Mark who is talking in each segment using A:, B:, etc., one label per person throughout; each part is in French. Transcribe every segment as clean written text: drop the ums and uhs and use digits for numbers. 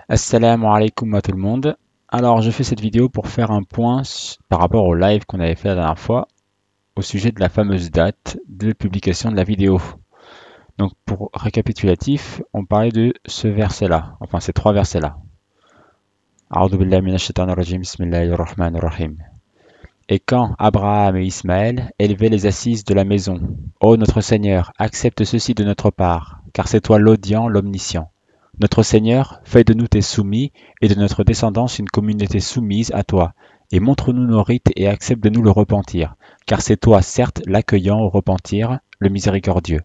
A: Assalamu alaikum à tout le monde. Alors, je fais cette vidéo pour faire un point par rapport au live qu'on avait fait la dernière fois au sujet de la fameuse date de publication de la vidéo. Donc, pour récapitulatif, on parlait de ce verset-là, enfin ces trois versets-là. A'udhu billahi minash shaitanir rajim, bismillahir rahmanir rahim. Et quand Abraham et Ismaël élevaient les assises de la maison, ô notre Seigneur, accepte ceci de notre part, car c'est toi l'audient, l'omniscient. Notre Seigneur, fais de nous tes soumis et de notre descendance une communauté soumise à toi, et montre-nous nos rites et accepte de nous le repentir, car c'est toi, certes, l'accueillant au repentir, le miséricordieux.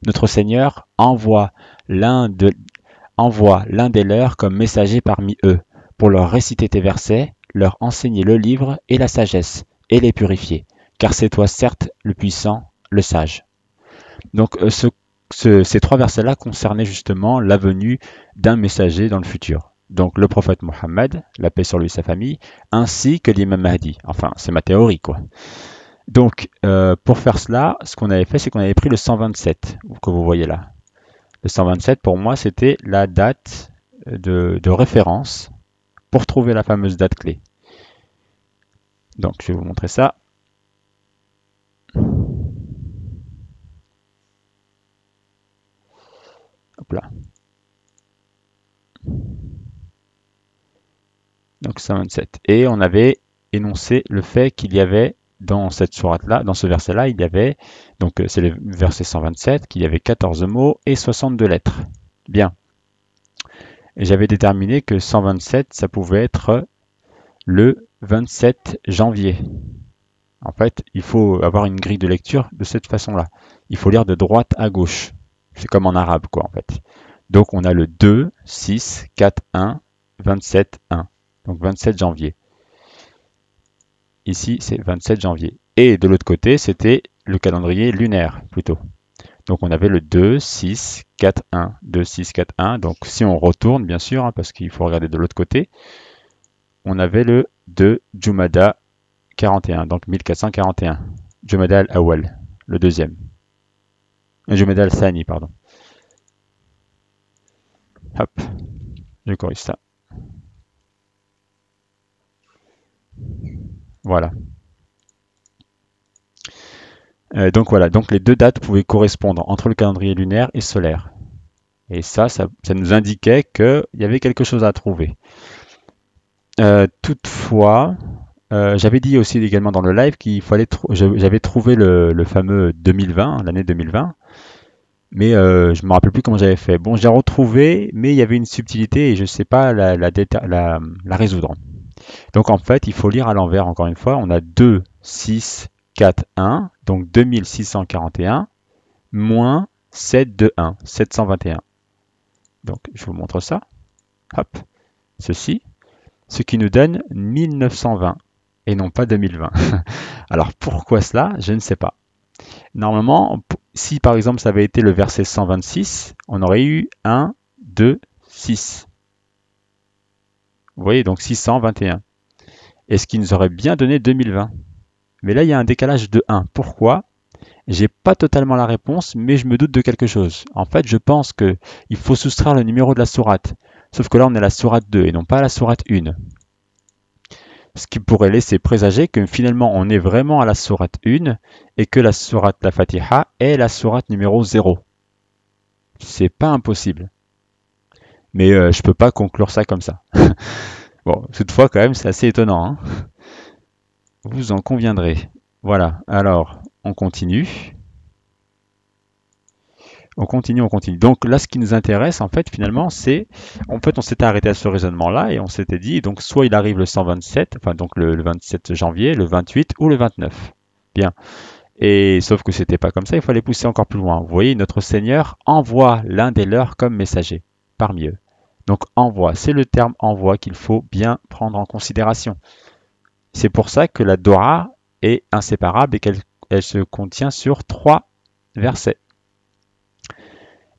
A: Notre Seigneur, envoie l'un des leurs comme messager parmi eux, pour leur réciter tes versets, leur enseigner le livre et la sagesse, et les purifier, car c'est toi, certes, le puissant, le sage. Donc, ces trois versets-là concernaient justement la venue d'un messager dans le futur. Donc le prophète Mohammed, la paix sur lui et sa famille, ainsi que l'imam Mahdi. Enfin, c'est ma théorie, quoi. Donc, pour faire cela, ce qu'on avait fait, c'est qu'on avait pris le 127, que vous voyez là. Le 127, pour moi, c'était la date de référence pour trouver la fameuse date clé. Donc, je vais vous montrer ça. Hop là. Donc 127. Et on avait énoncé le fait qu'il y avait dans cette sourate-là, dans ce verset-là, il y avait, donc c'est le verset 127, qu'il y avait 14 mots et 62 lettres. Bien. Et j'avais déterminé que 127, ça pouvait être le 27 janvier. En fait, il faut avoir une grille de lecture de cette façon-là. Il faut lire de droite à gauche. C'est comme en arabe, quoi, en fait. Donc on a le 2, 6, 4, 1, 27, 1. Donc 27 janvier. Ici, c'est 27 janvier. Et de l'autre côté, c'était le calendrier lunaire, plutôt. Donc on avait le 2, 6, 4, 1. 2, 6, 4, 1. Donc si on retourne, bien sûr, hein, parce qu'il faut regarder de l'autre côté, on avait le 2 Jumada 41, donc 1441. Jumada al-Awwal, le deuxième. Jumada al-Thani, pardon. Hop, je corrige ça. Voilà. Donc voilà, donc les deux dates pouvaient correspondre entre le calendrier lunaire et solaire. Et ça nous indiquait qu'il y avait quelque chose à trouver. Toutefois, j'avais dit aussi également dans le live qu'il fallait, j'avais trouvé le fameux 2020, l'année 2020, mais je me rappelle plus comment j'avais fait. Bon, j'ai retrouvé, mais il y avait une subtilité et je ne sais pas la résoudre. Donc en fait, il faut lire à l'envers encore une fois. On a 2, 6, 4, 1, donc 2641, moins 7, 2, 1, 721. Donc je vous montre ça. Hop, ceci. Ce qui nous donne 1920 et non pas 2020. Alors pourquoi cela? Je ne sais pas. Normalement, si par exemple ça avait été le verset 126, on aurait eu 1, 2, 6. Vous voyez, donc 621. Et ce qui nous aurait bien donné 2020. Mais là, il y a un décalage de 1. Pourquoi? J'ai pas totalement la réponse, mais je me doute de quelque chose. En fait, je pense qu'il faut soustraire le numéro de la sourate. Sauf que là, on est à la sourate 2 et non pas à la sourate 1. Ce qui pourrait laisser présager que finalement on est vraiment à la sourate 1 et que la sourate la Fatiha est la sourate numéro 0. C'est pas impossible. Mais je peux pas conclure ça comme ça. Bon, toutefois quand même c'est assez étonnant, hein. Vous en conviendrez. Voilà, alors on continue. On continue, on continue. Donc là, ce qui nous intéresse, en fait, finalement, c'est... En fait, on s'était arrêté à ce raisonnement-là et on s'était dit, donc, soit il arrive le 127, enfin, donc le 27 janvier, le 28 ou le 29. Bien. Et sauf que c'était pas comme ça, il fallait pousser encore plus loin. Vous voyez, notre Seigneur envoie l'un des leurs comme messager, parmi eux. Donc, envoie, c'est le terme envoi qu'il faut bien prendre en considération. C'est pour ça que la Dora est inséparable et qu'elle se contient sur 3 versets.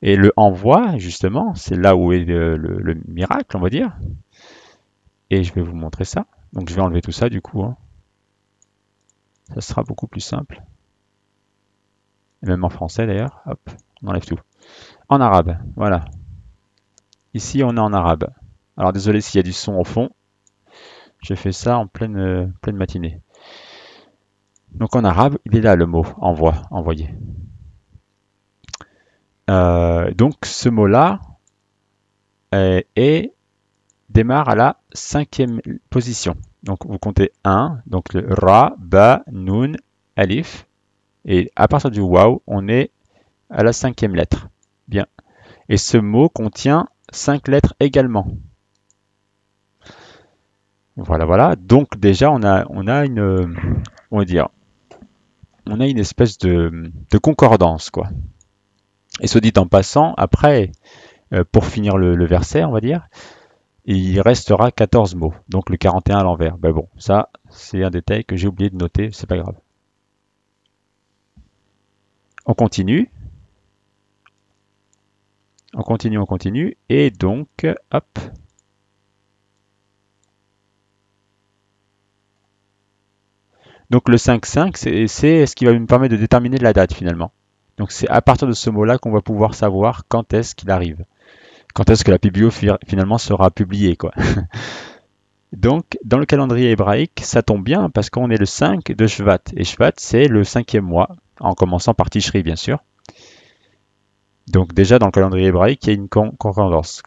A: Et le envoi, justement, c'est là où est le miracle, on va dire. Et je vais vous montrer ça. Donc je vais enlever tout ça du coup, hein. Ça sera beaucoup plus simple. Et même en français d'ailleurs. Hop, on enlève tout. En arabe, voilà. Ici on est en arabe. Alors désolé s'il y a du son au fond. Je fais ça en pleine matinée. Donc en arabe, il est là le mot envoyer. Donc ce mot-là démarre à la 5e position. Donc vous comptez 1, donc le ra, ba, nun, alif. Et à partir du waw, on est à la 5e lettre. Bien. Et ce mot contient 5 lettres également. Voilà, voilà. Donc déjà, on a une espèce de concordance, quoi. Et soit dit en passant, après, pour finir le verset, on va dire, il restera 14 mots. Donc le 41 à l'envers. Ben bon, ça, c'est un détail que j'ai oublié de noter, c'est pas grave. On continue. On continue. Et donc, hop. Donc le 5-5, c'est ce qui va me permettre de déterminer la date finalement. Donc c'est à partir de ce mot-là qu'on va pouvoir savoir quand est-ce qu'il arrive. Quand est-ce que la biblio finalement sera publiée, quoi. Donc dans le calendrier hébraïque, ça tombe bien parce qu'on est le 5 de Shvat. Et Shvat, c'est le 5e mois, en commençant par Tishri, bien sûr. Donc déjà dans le calendrier hébraïque, il y a une concordance.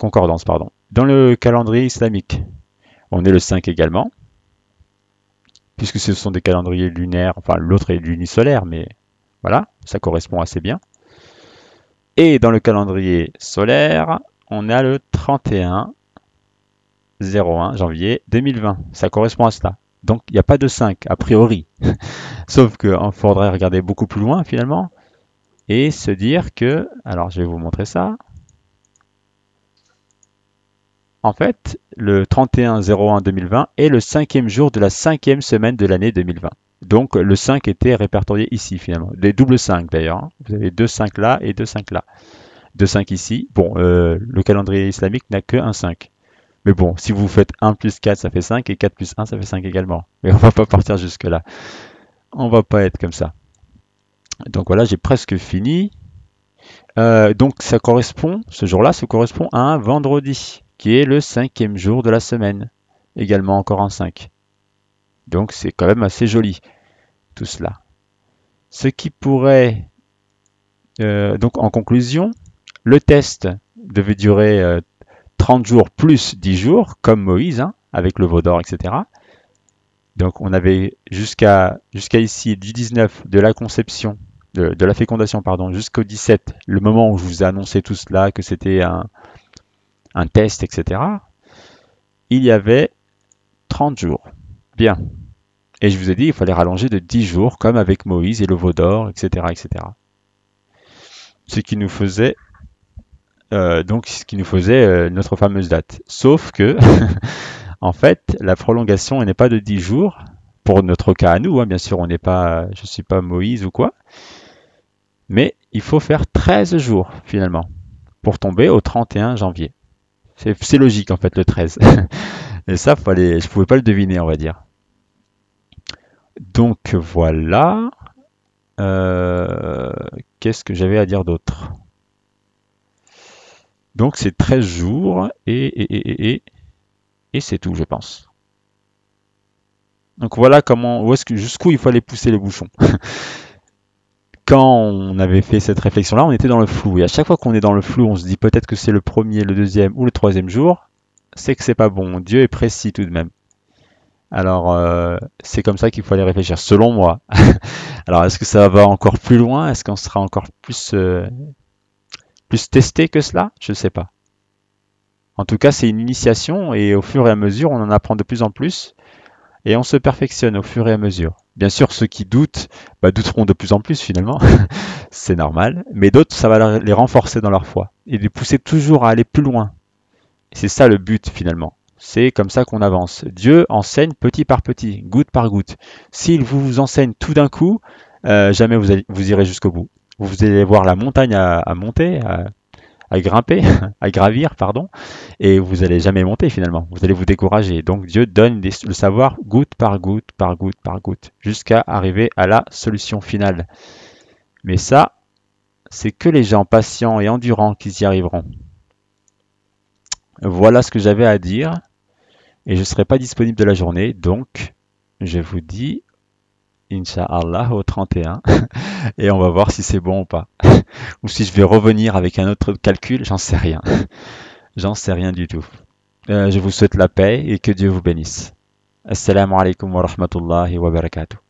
A: Dans le calendrier islamique, on est le 5 également, puisque ce sont des calendriers lunaires, enfin l'autre est lunisolaire, mais voilà, ça correspond assez bien. Et dans le calendrier solaire, on a le 31/01 janvier 2020. Ça correspond à cela. Donc il n'y a pas de 5, a priori. Sauf qu'il faudrait regarder beaucoup plus loin finalement et se dire que, alors je vais vous montrer ça. En fait, le 31/01/2020 est le 5e jour de la 5e semaine de l'année 2020. Donc le 5 était répertorié ici finalement. Des doubles 5 d'ailleurs. Hein. Vous avez 2 5 là et 2 5 là. 2 5 ici. Bon, le calendrier islamique n'a que un 5. Mais bon, si vous faites 1 plus 4, ça fait 5, et 4 plus 1, ça fait 5 également. Mais on va pas partir jusque là. On va pas être comme ça. Donc voilà, j'ai presque fini. Donc ça correspond, ce jour-là, ça correspond à un vendredi, qui est le 5e jour de la semaine. Également encore un 5. Donc c'est quand même assez joli, tout cela. Ce qui pourrait... donc en conclusion, le test devait durer 30 jours plus 10 jours, comme Moïse, hein, avec le veau d'or, etc. Donc on avait jusqu'à ici, du 19 de la conception, de la fécondation, pardon, jusqu'au 17, le moment où je vous ai annoncé tout cela, que c'était un test, etc. Il y avait 30 jours. Bien. Et je vous ai dit, il fallait rallonger de 10 jours, comme avec Moïse et le veau d'or, etc., etc. Ce qui nous faisait notre fameuse date. Sauf que, en fait, la prolongation n'est pas de 10 jours, pour notre cas à nous, hein, bien sûr, je ne suis pas Moïse ou quoi, mais il faut faire 13 jours, finalement, pour tomber au 31 janvier. C'est logique, en fait, le 13. Et ça, je ne pouvais pas le deviner, on va dire. Donc, voilà. Qu'est-ce que j'avais à dire d'autre? Donc c'est 13 jours et c'est tout, je pense. Donc voilà jusqu'où il fallait pousser les bouchons. Quand on avait fait cette réflexion-là, on était dans le flou. Et à chaque fois qu'on est dans le flou, on se dit peut-être que c'est le premier, le deuxième ou le troisième jour. C'est que c'est pas bon. Dieu est précis tout de même. Alors c'est comme ça qu'il faut aller réfléchir, selon moi. Alors est-ce que ça va encore plus loin? Est-ce qu'on sera encore plus testé que cela? Je ne sais pas. En tout cas, c'est une initiation et au fur et à mesure, on en apprend de plus en plus et on se perfectionne au fur et à mesure. Bien sûr, ceux qui doutent, douteront de plus en plus finalement, c'est normal, mais d'autres, ça va les renforcer dans leur foi et les pousser toujours à aller plus loin. C'est ça le but finalement. C'est comme ça qu'on avance. Dieu enseigne petit par petit, goutte par goutte. S'il vous enseigne tout d'un coup, jamais vous irez jusqu'au bout. Vous allez voir la montagne à monter, à grimper, à gravir, pardon, et vous n'allez jamais monter finalement. Vous allez vous décourager. Donc Dieu donne le savoir goutte par goutte, par goutte, par goutte, jusqu'à arriver à la solution finale. Mais ça, c'est que les gens patients et endurants qui y arriveront. Voilà ce que j'avais à dire et je ne serai pas disponible de la journée, donc je vous dis Inch'Allah au 31 et on va voir si c'est bon ou pas. Ou si je vais revenir avec un autre calcul, j'en sais rien. J'en sais rien du tout. Je vous souhaite la paix et que Dieu vous bénisse. Assalamu alaikum wa rahmatullahi wa barakatuh.